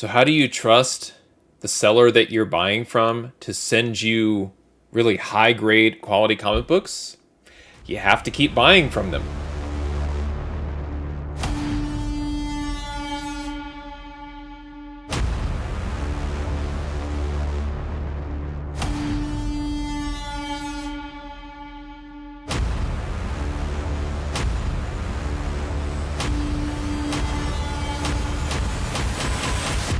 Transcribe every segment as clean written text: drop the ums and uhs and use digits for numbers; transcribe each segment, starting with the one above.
So how do you trust the seller that you're buying from to send you really high grade quality comic books? You have to keep buying from them.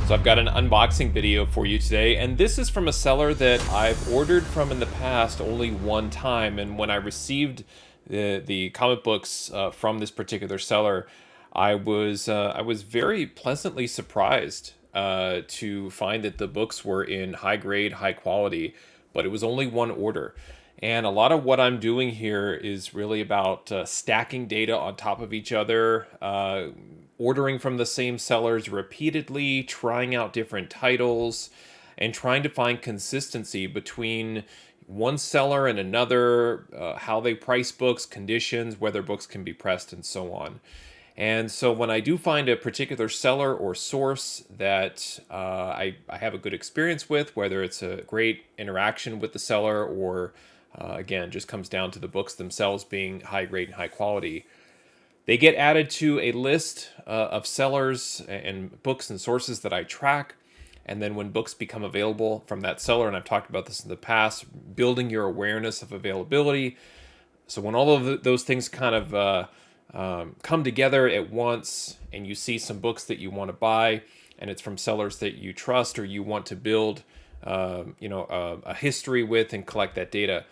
So I've got an unboxing video for you today, and this is from a seller that I've ordered from in the past only one time. And when I received the comic books from this particular seller, I was very pleasantly surprised to find that the books were in high grade, high quality, but it was only one order. And a lot of what I'm doing here is really about stacking data on top of each other, ordering from the same sellers repeatedly, trying out different titles, and trying to find consistency between one seller and another, how they price books, conditions, whether books can be pressed, and so on. And so when I do find a particular seller or source that I have a good experience with, whether it's a great interaction with the seller or again, just comes down to the books themselves being high grade and high quality, they get added to a list of sellers and books and sources that I track. And then when books become available from that seller, and I've talked about this in the past, building your awareness of availability. So when all of those things kind of come together at once, and you see some books that you want to buy, and it's from sellers that you trust or you want to build, a history with and collect that data,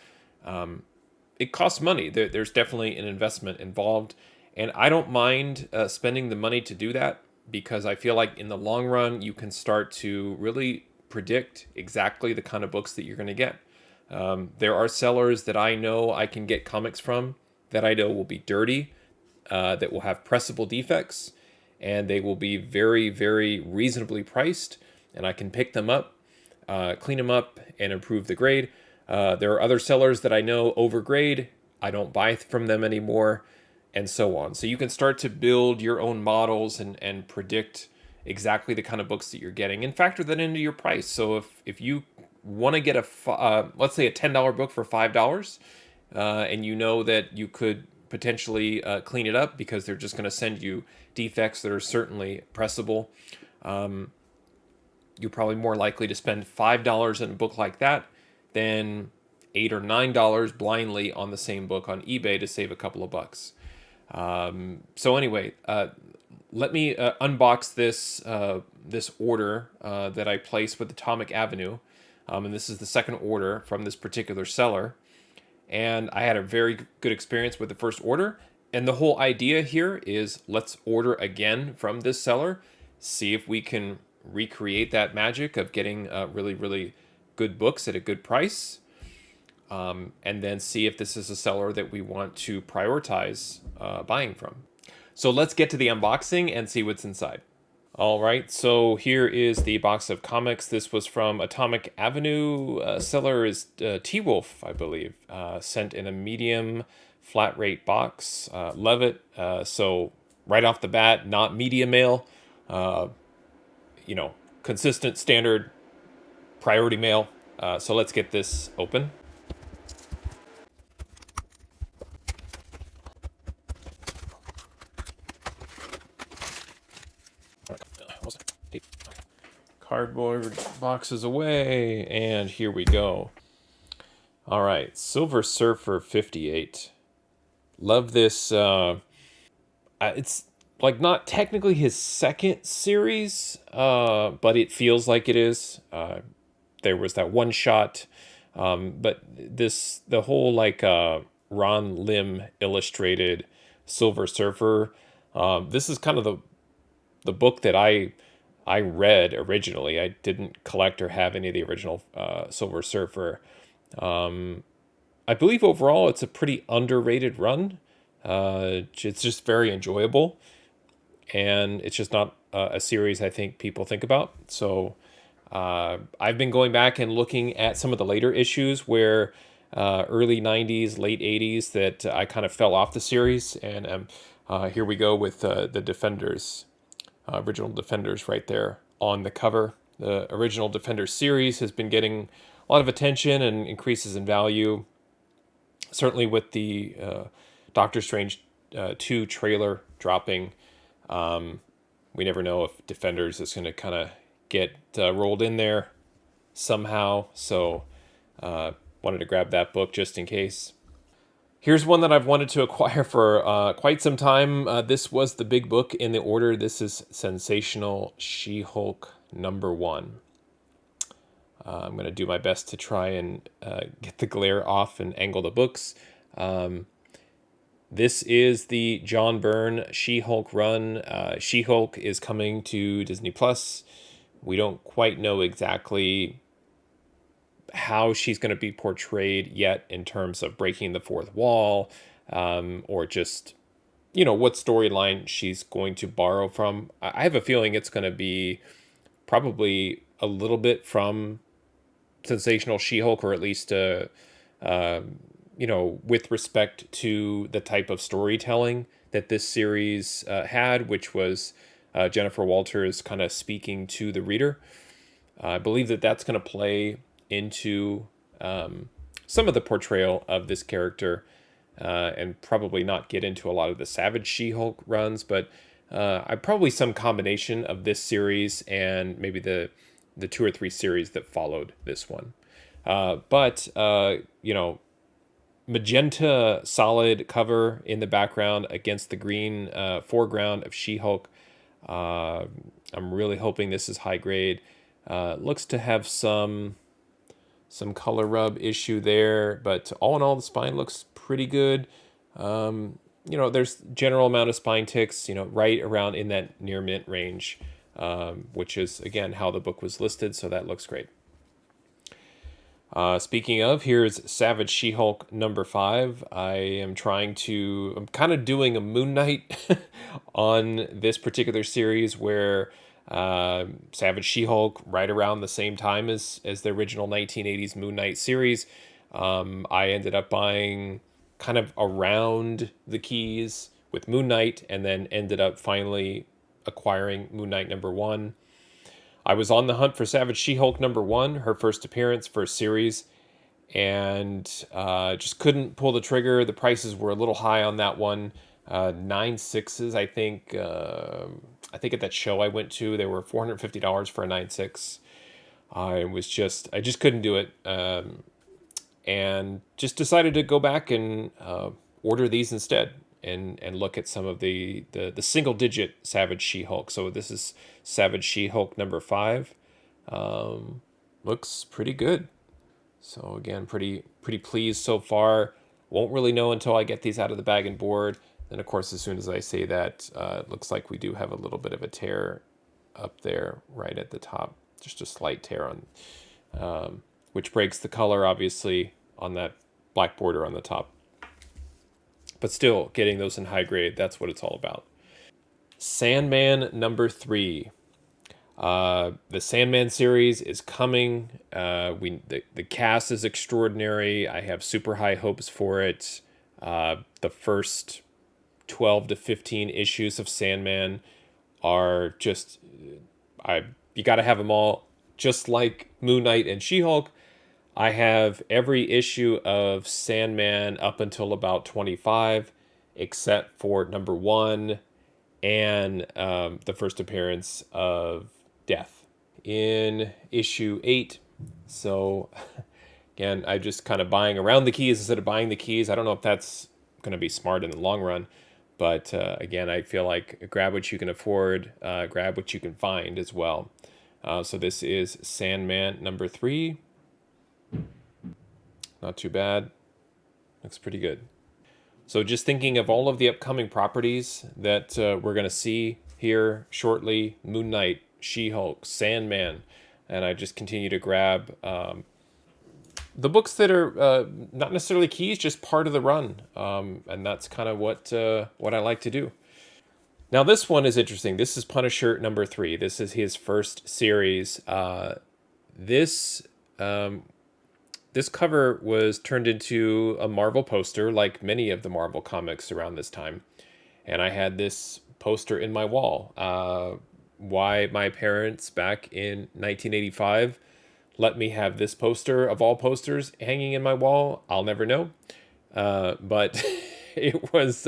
it costs money. There's definitely an investment involved, and I don't mind spending the money to do that because I feel like in the long run you can start to really predict exactly the kind of books that you're going to get. There are sellers that I know I can get comics from that I know will be dirty, that will have pressable defects, and they will be very, very reasonably priced, and I can pick them up, clean them up, and improve the grade. There are other sellers that I know overgrade. I don't buy from them anymore, and so on. So you can start to build your own models and predict exactly the kind of books that you're getting and factor that into your price. So if you want to get let's say a $10 book for $5, and you know that you could potentially clean it up because they're just going to send you defects that are certainly pressable, you're probably more likely to spend $5 in a book like that than $8 or $9 blindly on the same book on eBay to save a couple of bucks. So anyway, let me unbox this order that I placed with Atomic Avenue, and this is the second order from this particular seller. And I had a very good experience with the first order. And the whole idea here is let's order again from this seller, see if we can recreate that magic of getting really, really good books at a good price. And then see if this is a seller that we want to prioritize buying from. So let's get to the unboxing and see what's inside. All right, so here is the box of comics. This was from Atomic Avenue. Seller is T-Wolf, I believe. Sent in a medium flat rate box. Love it. So right off the bat, not media mail. Consistent, standard, priority mail. So let's get this open. Cardboard boxes away, and here we go. All right, Silver Surfer 58. Love this. It's like not technically his second series, but it feels like it is. There was that one shot, but the whole Ron Lim illustrated Silver Surfer. This is kind of the book that I read originally. I didn't collect or have any of the original Silver Surfer. I believe overall it's a pretty underrated run. It's just very enjoyable, and it's just not a series I think people think about. So I've been going back and looking at some of the later issues where early 90s, late 80s that I kind of fell off the series, and here we go with the Defenders. Original Defenders right there. on the cover. The original Defender series has been getting a lot of attention and increases in value. Certainly with the Doctor Strange 2 trailer dropping, we never know if Defenders is going to kind of get rolled in there somehow. So wanted to grab that book just in case. Here's one that I've wanted to acquire for quite some time. This was the big book in the order. This is Sensational She-Hulk #1. I'm going to do my best to try and get the glare off and angle the books. This is the John Byrne She-Hulk run. She-Hulk is coming to Disney Plus. We don't quite know exactly how she's going to be portrayed yet in terms of breaking the fourth wall, or just, what storyline she's going to borrow from. I have a feeling it's going to be probably a little bit from Sensational She-Hulk, or at least, with respect to the type of storytelling that this series had, which was Jennifer Walters kind of speaking to the reader. I believe that that's going to play into some of the portrayal of this character, and probably not get into a lot of the Savage She-Hulk runs, but probably some combination of this series and maybe the 2 or 3 series that followed this one. But magenta solid cover in the background against the green foreground of She-Hulk. I'm really hoping this is high grade. Looks to have some color rub issue there, but all in all, the spine looks pretty good. There's general amount of spine ticks, right around in that near mint range, which is, again, how the book was listed, so that looks great. Speaking of, here's Savage She-Hulk #5. I'm kind of doing a Moon Knight on this particular series, where Savage She-Hulk, right around the same time as the original 1980s Moon Knight series. I ended up buying kind of around the keys with Moon Knight, and then ended up finally acquiring Moon Knight #1. I was on the hunt for Savage She-Hulk #1, her first appearance, first series, and just couldn't pull the trigger. The prices were a little high on that one. 9.6s, I think. I think at that show I went to, they were $450 for a 9.6. I just couldn't do it, and just decided to go back and order these instead, and look at some of the single digit Savage She-Hulk. So this is Savage She-Hulk #5. Looks pretty good. So again, pretty pleased so far. Won't really know until I get these out of the bag and board. And of course, as soon as I say that, it looks like we do have a little bit of a tear up there right at the top. Just a slight tear on, which breaks the color, obviously, on that black border on the top. But still, getting those in high grade, that's what it's all about. Sandman #3. The Sandman series is coming. The cast is extraordinary. I have super high hopes for it. The first 12 to 15 issues of Sandman are just, you got to have them all. Just like Moon Knight and She-Hulk, I have every issue of Sandman up until about 25, except for #1 and the first appearance of Death in issue 8. So again, I'm just kind of buying around the keys instead of buying the keys. I don't know if that's going to be smart in the long run, but again, I feel like grab what you can afford, grab what you can find as well. So this is Sandman #3. Not too bad. Looks pretty good. So just thinking of all of the upcoming properties that we're going to see here shortly: Moon Knight, She-Hulk, Sandman, and I just continue to grab the books that are not necessarily keys, just part of the run, and that's kind of what I like to do. Now this one is interesting. This is Punisher #3. This is his first series. This cover was turned into a Marvel poster, like many of the Marvel comics around this time. And I had this poster in my wall. why my parents back in 1985 let me have this poster of all posters hanging in my wall, I'll never know. But it was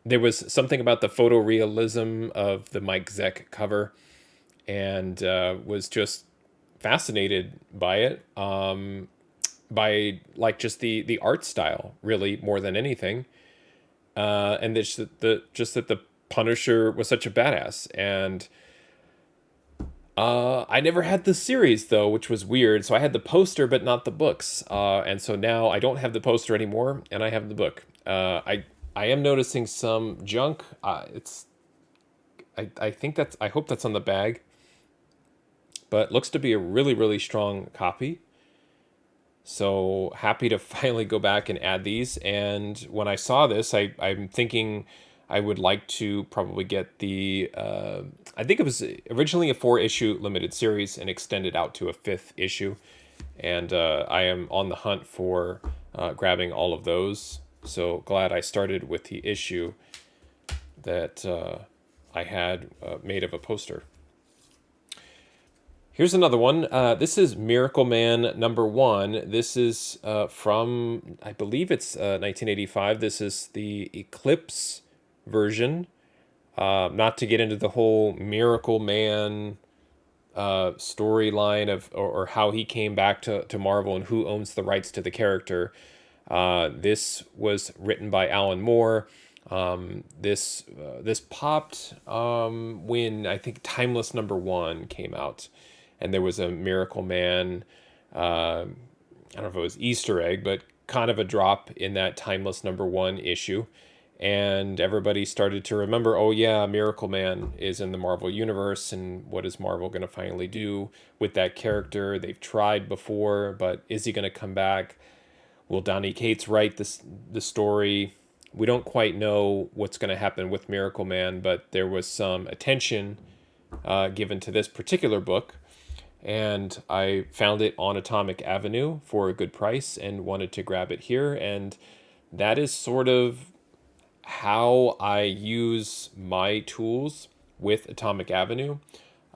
there was something about the photorealism of the Mike Zeck cover, and was just fascinated by it. By like just the art style, really, more than anything. And just that the Punisher was such a badass. And I never had the series though, which was weird. So I had the poster, but not the books. And so now I don't have the poster anymore, and I have the book. I am noticing some junk. I think that's, I hope that's on the bag, but looks to be a really strong copy. So happy to finally go back and add these. And when I saw this, I'm thinking I would like to probably get the, I think it was originally a 4-issue limited series and extended out to a 5th issue. And I am on the hunt for grabbing all of those. So glad I started with the issue that I had made of a poster. Here's another one. This is Miracleman #1. This is from, I believe it's 1985. This is the Eclipse version. Not to get into the whole Miracleman storyline of, or how he came back to Marvel and who owns the rights to the character. This was written by Alan Moore. This popped when I think Timeless #1 came out, and there was a Miracleman. I don't know if it was Easter egg, but kind of a drop in that Timeless #1 issue, and everybody started to remember, oh yeah, Miracleman is in the Marvel universe, and what is Marvel going to finally do with that character? They've tried before, but is he going to come back? Will Donny Cates write the story? We don't quite know what's going to happen with Miracleman, but there was some attention given to this particular book, and I found it on Atomic Avenue for a good price and wanted to grab it here. And that is sort of how I use my tools with Atomic Avenue.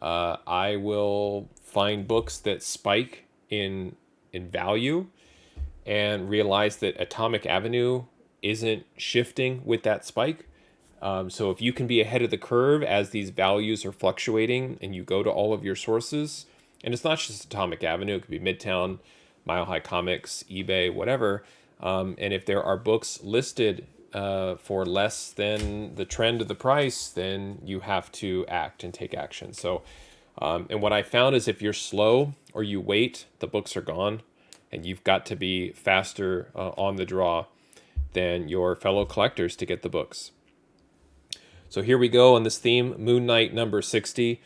I will find books that spike in value and realize that Atomic Avenue isn't shifting with that spike. So if you can be ahead of the curve as these values are fluctuating, and you go to all of your sources, and it's not just Atomic Avenue, it could be Midtown, Mile High Comics, eBay, whatever. And if there are books listed for less than the trend of the price, then you have to act and take action. So, and what I found is if you're slow or you wait, the books are gone, and you've got to be faster on the draw than your fellow collectors to get the books. So here we go on this theme, Moon Knight #60.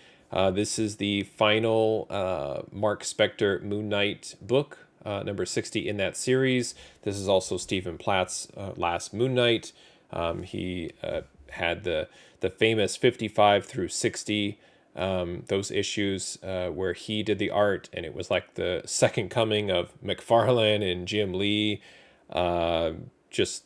This is the final Marc Spector Moon Knight book, #60 in that series. This is also Stephen Platt's last Moon Knight. He had the famous 55 through 60, those issues where he did the art, and it was like the second coming of McFarlane and Jim Lee. Just,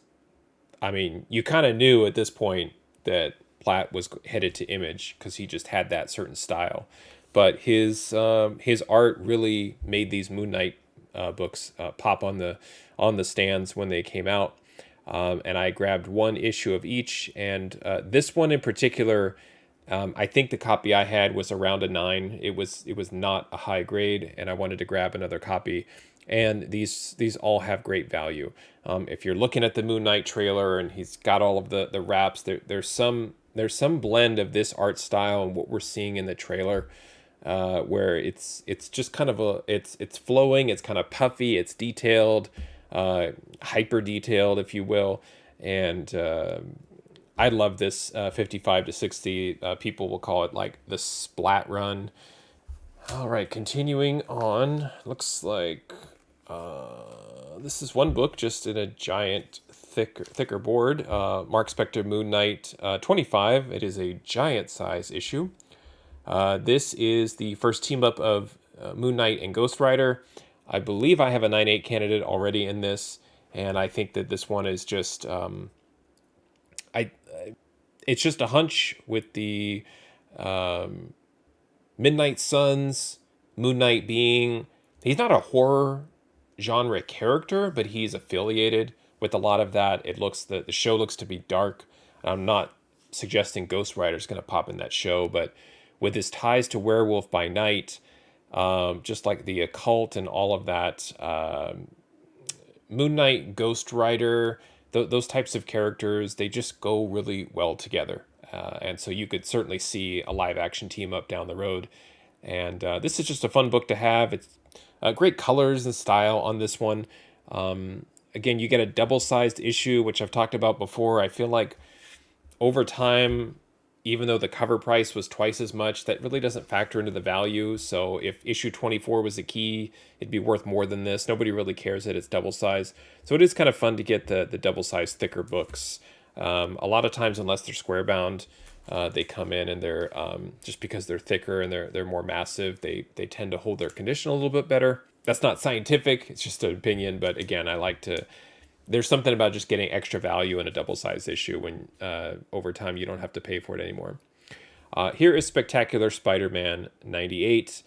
I mean, you kind of knew at this point that Platt was headed to Image because he just had that certain style. But his art really made these Moon Knight books pop on the stands when they came out. And I grabbed one issue of each, and this one in particular, I think the copy I had was around a 9. It was not a high grade, and I wanted to grab another copy. And these all have great value. If you're looking at the Moon Knight trailer and he's got all of the wraps, there's some blend of this art style and what we're seeing in the trailer, where it's just kind of it's flowing, it's kind of puffy, it's detailed, hyper detailed, if you will, and I love this 55 to 60. People will call it like the splat run. All right, continuing on. Looks like this is one book just in a giant thicker board. Marc Spector Moon Knight 25. It is a giant size issue. This is the first team up of Moon Knight and Ghost Rider. I believe I have a 9/8 candidate already in this, and I think that this one is just it's just a hunch with the Midnight Suns, Moon Knight being, he's not a horror genre character, but he's affiliated with a lot of that. The show looks to be dark. I'm not suggesting Ghost Rider's going to pop in that show, but with his ties to Werewolf by Night, just like the occult and all of that, Moon Knight, Ghost Rider, those types of characters, they just go really well together. And so you could certainly see a live action team up down the road. And this is just a fun book to have. It's great colors and style on this one. Again, you get a double sized issue, which I've talked about before. I feel like over time, even though the cover price was twice as much, that really doesn't factor into the value. So if issue 24 was a key, it'd be worth more than this. Nobody really cares that it's double size. So it is kind of fun to get the double size thicker books. A lot of times, unless they're square bound, they come in and they're just because they're thicker and they're more massive, they tend to hold their condition a little bit better. That's not scientific, it's just an opinion, but again, I like to, there's something about just getting extra value in a double-sized issue when over time you don't have to pay for it anymore. Here is Spectacular Spider-Man 98.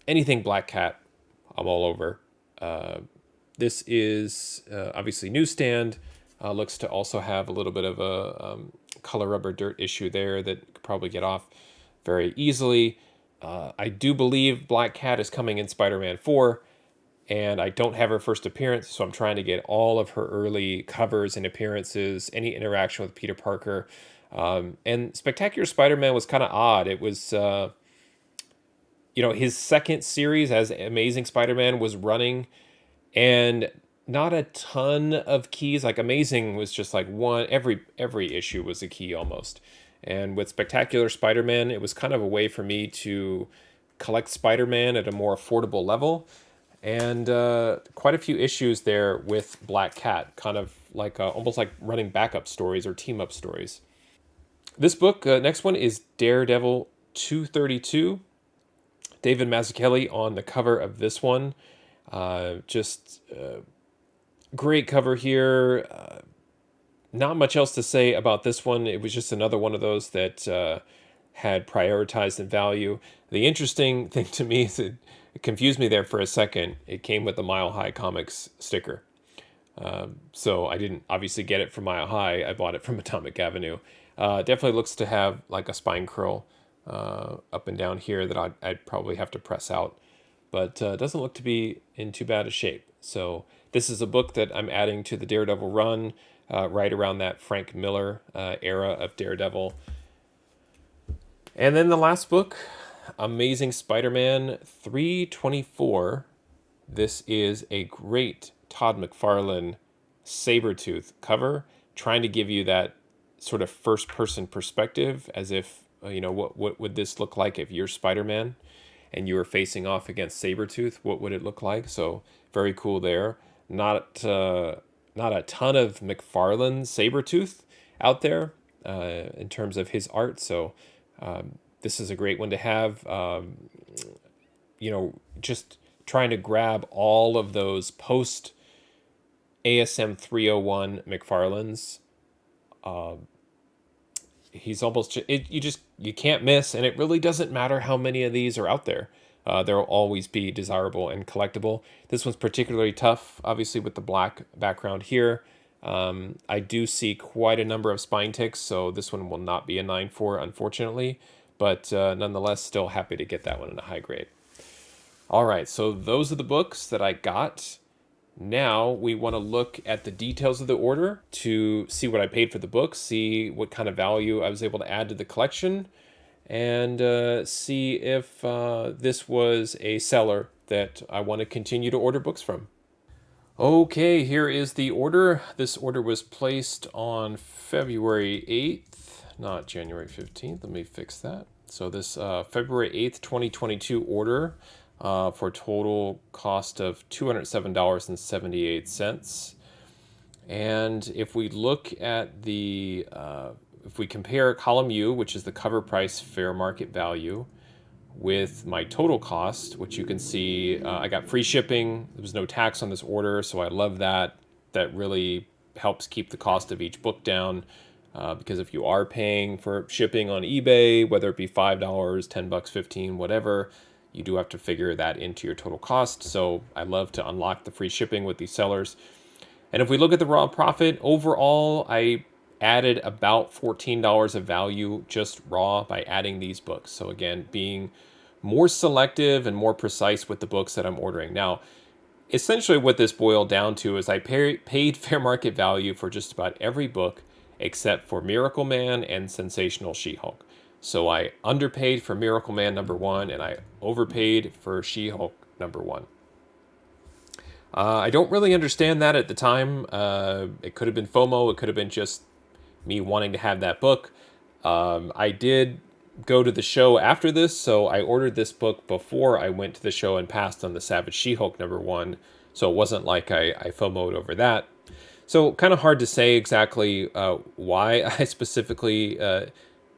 Anything Black Cat, I'm all over. This is obviously newsstand. Looks to also have a little bit of a color rubber dirt issue there that could probably get off very easily. I do believe Black Cat is coming in Spider-Man 4. And I don't have her first appearance, so I'm trying to get all of her early covers and appearances, any interaction with Peter Parker. And Spectacular Spider-Man was kind of odd. It was, his second series as Amazing Spider-Man was running, and not a ton of keys. Like Amazing was just like one, every issue was a key almost. And with Spectacular Spider-Man, it was kind of a way for me to collect Spider-Man at a more affordable level. And quite a few issues there with Black Cat, kind of like almost like running backup stories or team up stories. This book, next one is Daredevil 232. David Mazzucchelli on the cover of this one. Just great cover here. Not much else to say about this one. It was just another one of those that had prioritized in value. The interesting thing to me is it confused me there for a second. It came with the Mile High Comics sticker. So I didn't obviously get it from Mile High. I bought it from Atomic Avenue. Definitely looks to have like a spine curl up and down here that I'd probably have to press out. But doesn't look to be in too bad a shape. So this is a book that I'm adding to the Daredevil run right around that Frank Miller era of Daredevil. And then the last book, Amazing Spider-Man 324. This is a great Todd McFarlane Sabretooth cover, trying to give you that sort of first-person perspective, as if, what would this look like if you're Spider-Man and you were facing off against Sabretooth? What would it look like? So very cool there. Not a ton of McFarlane Sabretooth out there in terms of his art, so this is a great one to have. Just trying to grab all of those post ASM 301 McFarlane's. He's almost you can't miss, and it really doesn't matter how many of these are out there. There will always be desirable and collectible. This one's particularly tough, obviously, with the black background here. I do see quite a number of spine ticks, so this one will not be a 9.4, unfortunately. But nonetheless, still happy to get that one in a high grade. All right, so those are the books that I got. Now we want to look at the details of the order to see what I paid for the books, see what kind of value I was able to add to the collection, and see if this was a seller that I want to continue to order books from. Okay, here is the order. This order was placed on February 8th, not January 15th. Let me fix that. So this February 8th, 2022 order for a total cost of $207.78. And if we look at if we compare column U, which is the cover price fair market value, with my total cost, which you can see, I got free shipping. There was no tax on this order, so I love that. That really helps keep the cost of each book down. because if you are paying for shipping on eBay, whether it be $5, $10, 15, whatever, you do have to figure that into your total cost. So I love to unlock the free shipping with these sellers. And if we look at the raw profit, overall, I added about $14 of value just raw by adding these books. So again, being more selective and more precise with the books that I'm ordering. Now, essentially what this boiled down to is I paid fair market value for just about every book except for Miracleman and Sensational She-Hulk. So I underpaid for Miracleman #1 and I overpaid for She-Hulk #1. I don't really understand that at the time. It could have been FOMO. It could have been just me wanting to have that book. I did go to the show after this, so I ordered this book before I went to the show and passed on the Savage She-Hulk #1. So it wasn't like I FOMO'd over that. So kind of hard to say exactly why I specifically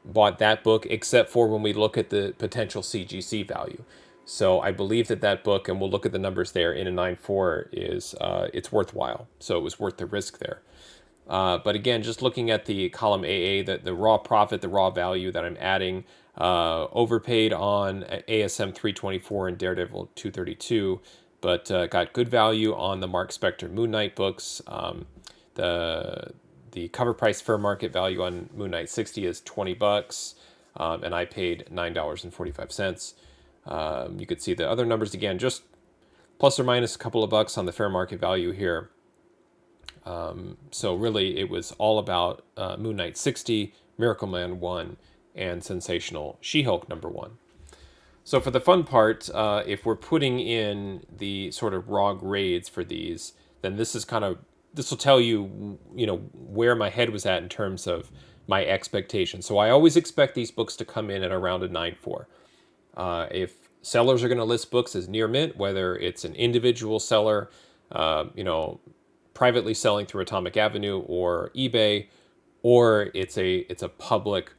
bought that book, except for when we look at the potential CGC value. So I believe that book, and we'll look at the numbers there in a 9.4, is it's worthwhile. So it was worth the risk there. But again, just looking at the column AA, the raw profit, the raw value that I'm adding, overpaid on ASM 324 and Daredevil 232, but got good value on the Marc Spector Moon Knight books. The cover price fair market value on Moon Knight 60 is $20, and I paid $9.45. You could see the other numbers again, just plus or minus a couple of bucks on the fair market value here. So really, it was all about Moon Knight 60, Miracleman 1, and Sensational She-Hulk #1. So for the fun part, if we're putting in the sort of raw grades for these, then this will tell you, where my head was at in terms of my expectations. So I always expect these books to come in at around a 9.4. If sellers are going to list books as near mint, whether it's an individual seller, privately selling through Atomic Avenue or eBay, or it's a public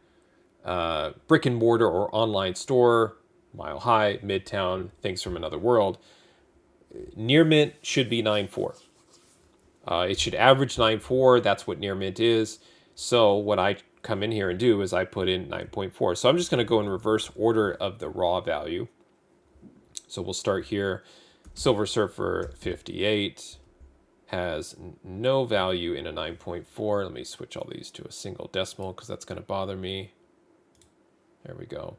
brick and mortar or online store, Mile High, Midtown, things from another world, near mint should be 9.4. It should average 9.4. That's what near mint is. So what I come in here and do is I put in 9.4. So I'm just going to go in reverse order of the raw value. So we'll start here. Silver Surfer 58 has no value in a 9.4. Let me switch all these to a single decimal because that's going to bother me. There we go.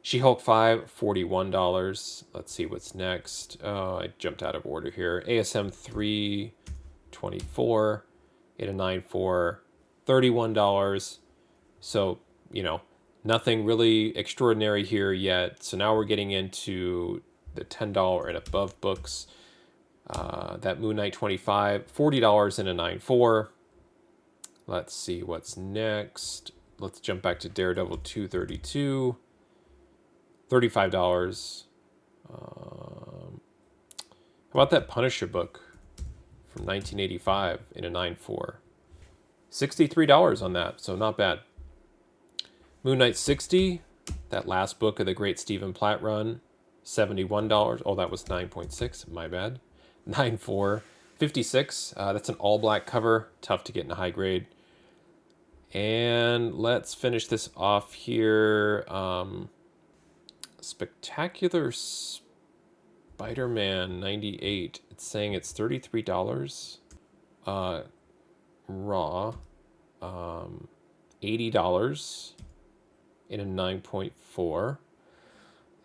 She-Hulk 5, $41. Let's see what's next. Oh, I jumped out of order here. ASM 324 in a 9.4, $31. So, nothing really extraordinary here yet. So now we're getting into the $10 and above books. That Moon Knight 25, $40 in a 9.4. Let's see what's next. Let's jump back to Daredevil 232, $35. How about that Punisher book from 1985 in a 9.4? $63 on that, so not bad. Moon Knight 60, that last book of the great Stephen Platt run, $71. Oh, that was 9.6, my bad. 9.4, $56. That's an all black cover, tough to get in a high grade. And let's finish this off here. Spectacular Spider-Man 98. It's saying it's $33. Raw. $80 in a 9.4.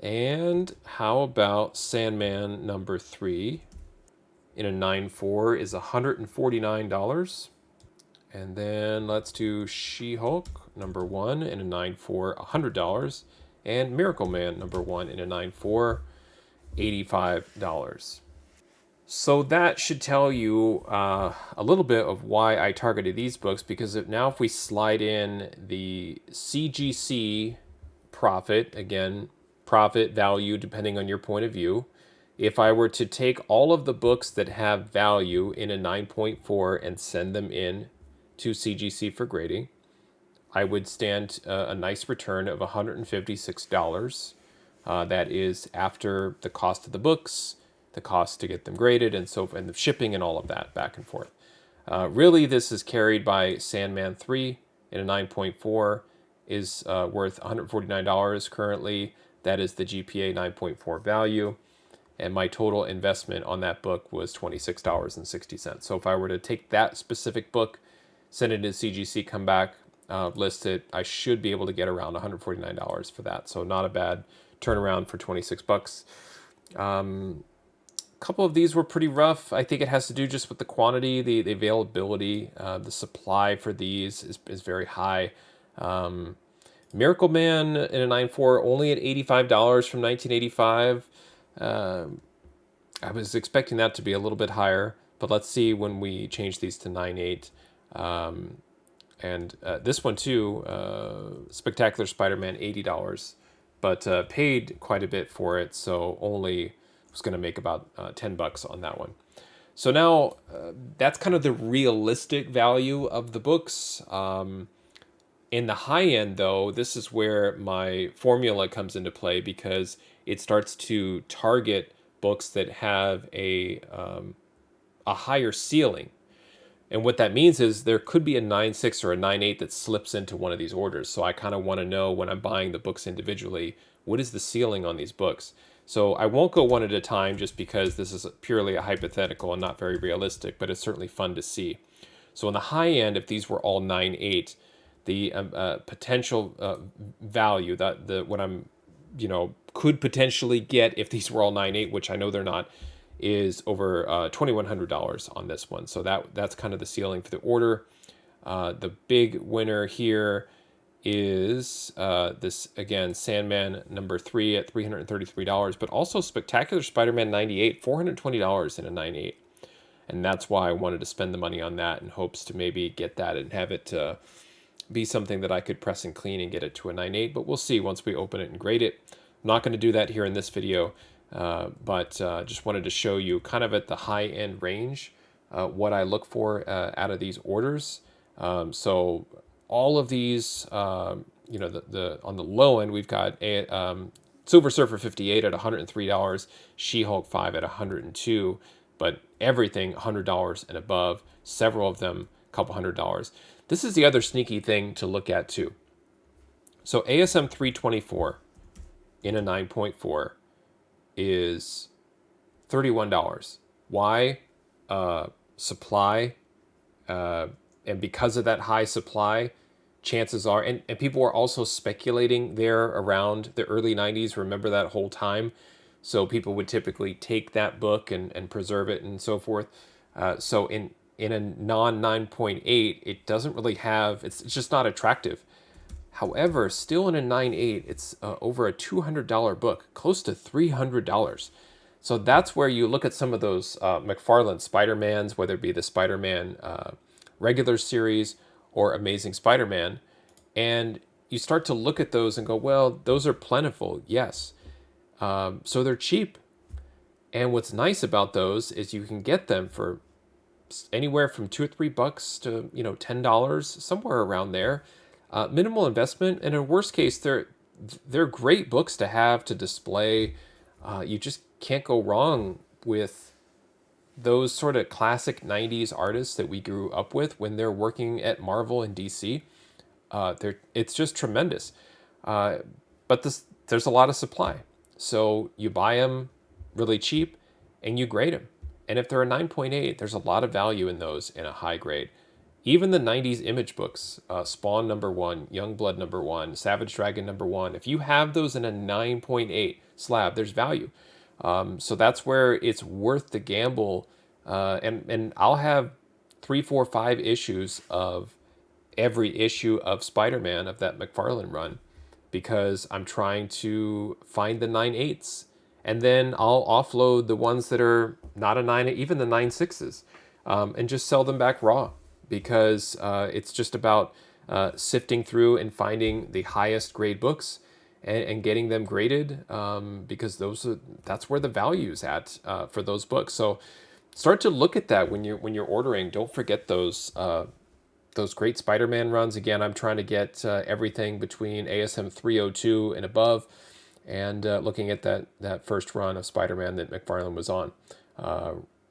And how about Sandman #3 in a 9.4 is $149. And then let's do She-Hulk #1 in a 9.4, $100. And Miracleman #1 in a 9.4, $85. So that should tell you a little bit of why I targeted these books, because if we slide in the CGC profit, again, profit value depending on your point of view, if I were to take all of the books that have value in a 9.4 and send them in to CGC for grading, I would stand a nice return of $156. That is after the cost of the books, the cost to get them graded, and and the shipping and all of that back and forth. Really, this is carried by Sandman 3, in a 9.4 is worth $149 currently. That is the GPA 9.4 value. And my total investment on that book was $26.60. So if I were to take that specific book, send it to CGC, come back, list it, I should be able to get around $149 for that. So not a bad turnaround for 26 bucks. A couple of these were pretty rough. I think it has to do just with the quantity, the availability, the supply for these is very high. Miracleman in a 9.4 only at $85 from 1985. I was expecting that to be a little bit higher, but let's see when we change these to 9.8. And this one too, Spectacular Spider-Man, $80, but paid quite a bit for it, so only was going to make about 10 bucks on that one. So now that's kind of the realistic value of the books. In the high end, though, this is where my formula comes into play, because it starts to target books that have a higher ceiling. And what that means is there could be a 9.6 or a 9.8 that slips into one of these orders. So I kind of want to know, when I'm buying the books individually, what is the ceiling on these books? So I won't go one at a time, just because this is purely a hypothetical and not very realistic, but it's certainly fun to see. So on the high end, if these were all 9.8, the potential value, what I'm could potentially get if these were all 9.8, which I know they're not, is over $2,100 on this one. So that's kind of the ceiling for the order. The big winner here is this, again, Sandman #3 at $333, but also Spectacular Spider-Man 98, $420 in a 9.8. And that's why I wanted to spend the money on that, in hopes to maybe get that and have it be something that I could press and clean and get it to a 9.8, but we'll see once we open it and grade it. I'm not going to do that here in this video, but just wanted to show you kind of at the high end range what I look for out of these orders. So all of these, the on the low end, we've got Silver Surfer 58 at $103, She-Hulk 5 at $102, but everything $100 and above, several of them a couple $100. This is the other sneaky thing to look at too. So ASM 324 in a 9.4 is $31. Why? Supply. And because of that high supply, chances are, and people were also speculating there around the early 90s. Remember that whole time? So people would typically take that book and preserve it and so forth. So in a non 9.8, it doesn't really have, it's just not attractive. However, still in a 9.8, it's over a $200 book, close to $300. So that's where you look at some of those McFarlane Spider-Mans, whether it be the Spider-Man regular series or Amazing Spider-Man, and you start to look at those and go, well, those are plentiful, yes. So they're cheap. And what's nice about those is you can get them for anywhere from $2 or $3 to $10, somewhere around there. Minimal investment, and in worst case, they're great books to have to display. You just can't go wrong with those sort of classic 90s artists that we grew up with when they're working at Marvel and DC. It's just tremendous. But there's a lot of supply. So you buy them really cheap and you grade them. And if they're a 9.8, there's a lot of value in those in a high grade. Even the 90s Image books, Spawn #1, Youngblood #1, Savage Dragon #1, if you have those in a 9.8 slab, there's value. So that's where it's worth the gamble. And I'll have 3, 4, 5 issues of every issue of Spider-Man of that McFarlane run, because I'm trying to find the 9.8s. And then I'll offload the ones that are not a 9, even the 9.6s, and just sell them back raw, because it's just about sifting through and finding the highest grade books and getting them graded, because that's where the value's at for those books. So start to look at that when you're ordering. Don't forget those great Spider-Man runs. Again, I'm trying to get everything between ASM 302 and above, and looking at that first run of Spider-Man that McFarlane was on.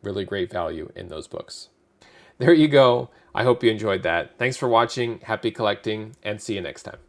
Really great value in those books. there you go. I hope you enjoyed that. Thanks for watching. Happy collecting, and see you next time.